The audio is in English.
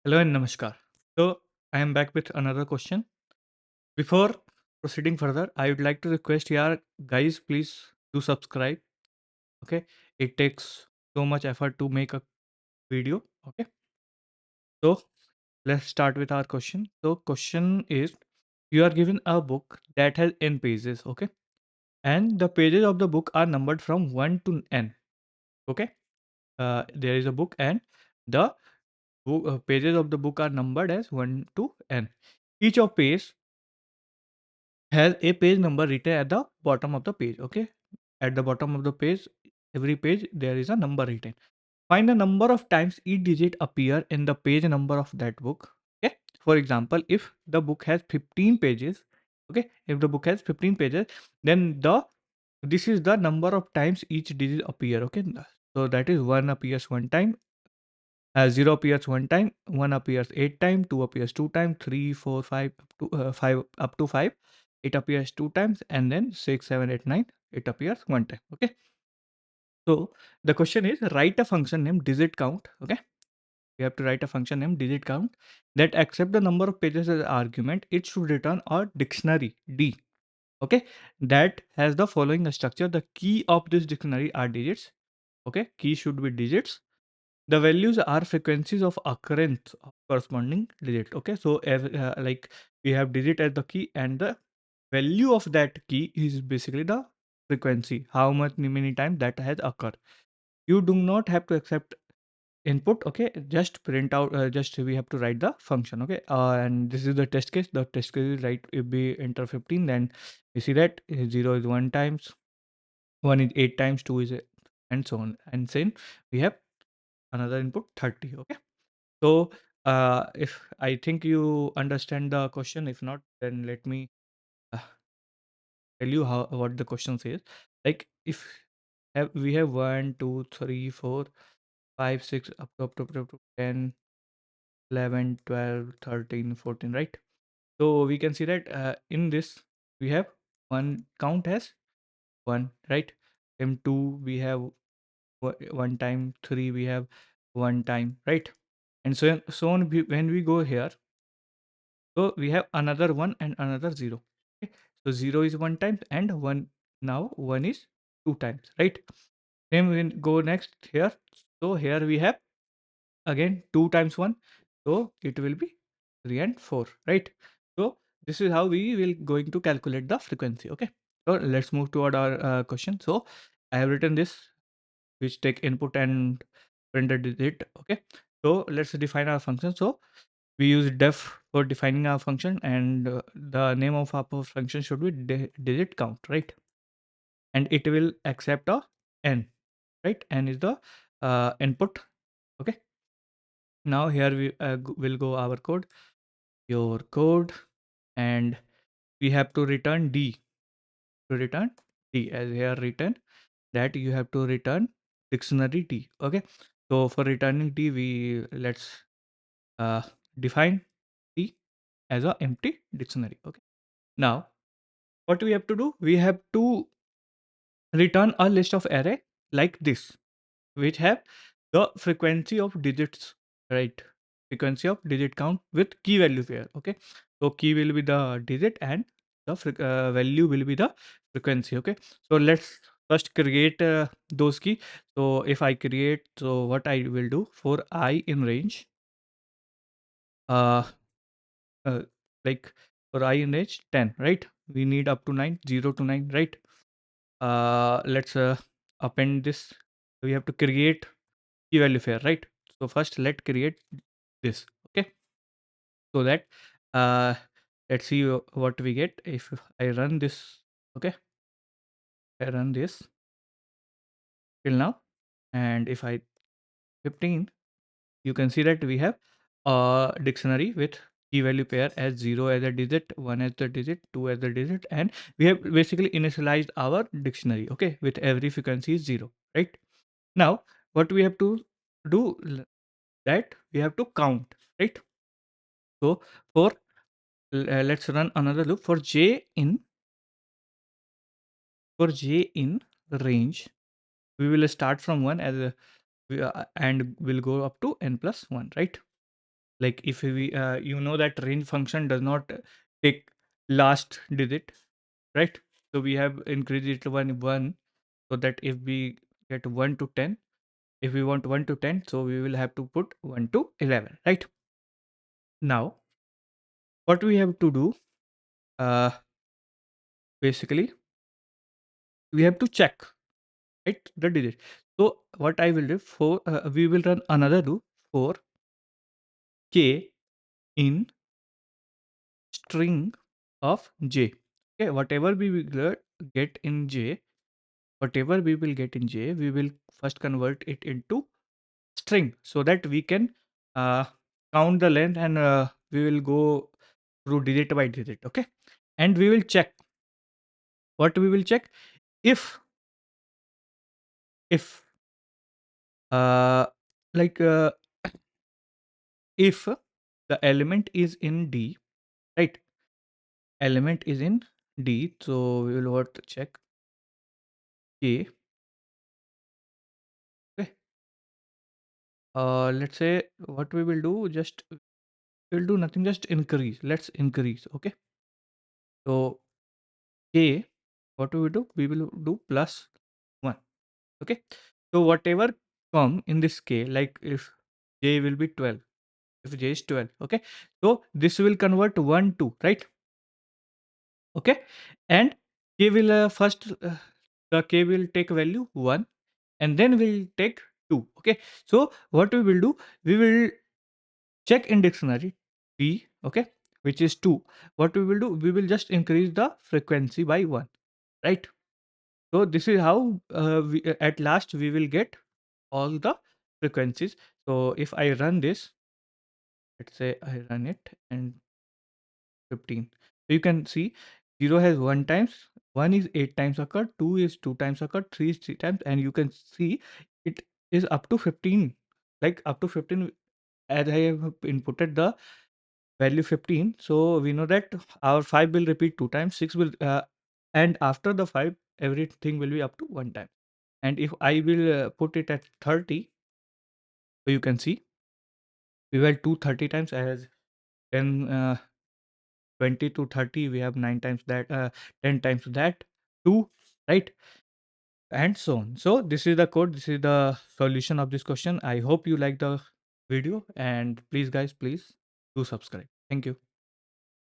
Hello and namaskar. So, I am back with another question. Before proceeding further, I would like to request here, guys, please do subscribe. Okay, it takes so much effort to make a video. Okay, so let's start with our question. So, question is, you are given a book that has n pages. Okay, and the pages of the book are numbered from 1 to n. Okay, there is a book and the pages of the book are numbered as 1 to n. Each of page has a page number written at the bottom of the page. Okay, at the bottom of the page, every page there is a number written. Find the number of times each digit appear in the page number of that book. Okay, for example, if the book has 15 pages, okay, if the book has 15 pages, then this is the number of times each digit appear. Okay, so that is 1 appears one time, 0 appears one time, 1 appears 8 times, 2 appears 2 times, 3, 4, 5 up to 5. It appears 2 times, and then 6, 7, 8, 9. It appears one time. Okay. So the question is, write a function named digit count. Okay. We have to write a function named digit count that accept the number of pages as argument. It should return a dictionary D. Okay. That has the following structure. The key of this dictionary are digits. Okay. Key should be digits. The values are frequencies of occurrence of corresponding digit. Okay, so like we have digit as the key, and the value of that key is basically the frequency, how much many times that has occurred. You do not have to accept input. Okay, just print out, just we have to write the function. Okay, and this is the test case. The test case is right, if we enter 15, then we see that 0 is 1 times, 1 is 8 times, 2 is and so on, and then we have another input 30. Okay, so, if I think you understand the question, if not, then let me uh, tell you how what the question says. Like, if we have 1, 2, 3, 4, 5, 6, up to 10, 11, 12, 13, 14, right? So we can see that in this we have one count as 1, right? M2 we have one time, 3 we have one time, right? And so on. When we go here, so we have another 1 and another 0. Okay. So 0 is 1 time and 1, now 1 is 2 times, right? Same we go next here. So here we have again 2 times 1. So it will be 3 and 4, right? So this is how we will going to calculate the frequency. Okay. So let's move toward our question. So I have written this, which take input and print the digit. Okay. So let's define our function. So we use def for defining our function, and the name of our function should be digit count, right? And it will accept a n, right? N is the input. Okay, now here we will go our code, your code, and we have to return d, to return d, as here written that you have to return dictionary d. Okay, so for returning d, we let's uh, define d as a empty dictionary. Okay, now what we have to do, we have to return a list of array like this, which have the frequency of digits, right? Frequency of digit count with key value pair. Okay, so key will be the digit and the value will be the frequency. Okay, so let's first create those key. So if I create, so what I will do, for I in range, uh, uh like for I in range 10, right? We need up to 9, 0 to 9, right? Let's append this. We have to create key value pair, right? So first let create this. Okay, so that uh let's see what we get if I run this. Okay, I run this till now, and if I 15, you can see that we have a dictionary with key value pair as 0 as a digit, 1 as the digit, 2 as the digit, and we have basically initialized our dictionary. Okay, with every frequency is 0, right? Now what we have to do, that we have to count, right? So for let's run another loop for j in range. We will start from 1 as a and will go up to n plus 1, right? Like if we you know that range function does not take last digit, right? So we have increased it to 1 so that if we get 1 to 10, if we want 1 to 10, so we will have to put 1 to 11, right? Now what we have to do, uh, basically we have to check, right, the digit. So what I will do, for we will run another loop for k in string of j. Okay, whatever we will get in j, whatever we will get in j, we will first convert it into string so that we can uh, count the length, and we will go through digit by digit. Okay, and we will check, what we will check, if if uh, like if the element is in d, right, element is in d, so we will what check k. Okay, let's say what we will do, just we'll do nothing, just increase, let's increase. Okay, so k, what we will do, we will do plus 1. Okay, so whatever come in this k, like if j will be 12, if j is 12, okay, so this will convert 1 to, right? Okay, and k will first the k will take value 1, and then we'll take 2. Okay, so what we will do, we will check in dictionary t, okay, which is 2. What we will do, we will just increase the frequency by 1, right? So this is how at last we will get all the frequencies. So if I run this, let's say I run it, and 15, so you can see 0 has 1 times, 1 is 8 times occurred, 2 is 2 times occurred, 3 is 3 times, and you can see it is up to 15, like up to 15. As I have inputted the value 15, so we know that our 5 will repeat 2 times, 6 will and after the 5 everything will be up to 1 time. And if I will put it at 30, so you can see we were 230 times, as then 20 to 30 we have 9 times that, 10 times that, 2, right, and so on. So this is the code, this is the solution of this question. I hope you like the video, and please guys, please do subscribe. Thank you.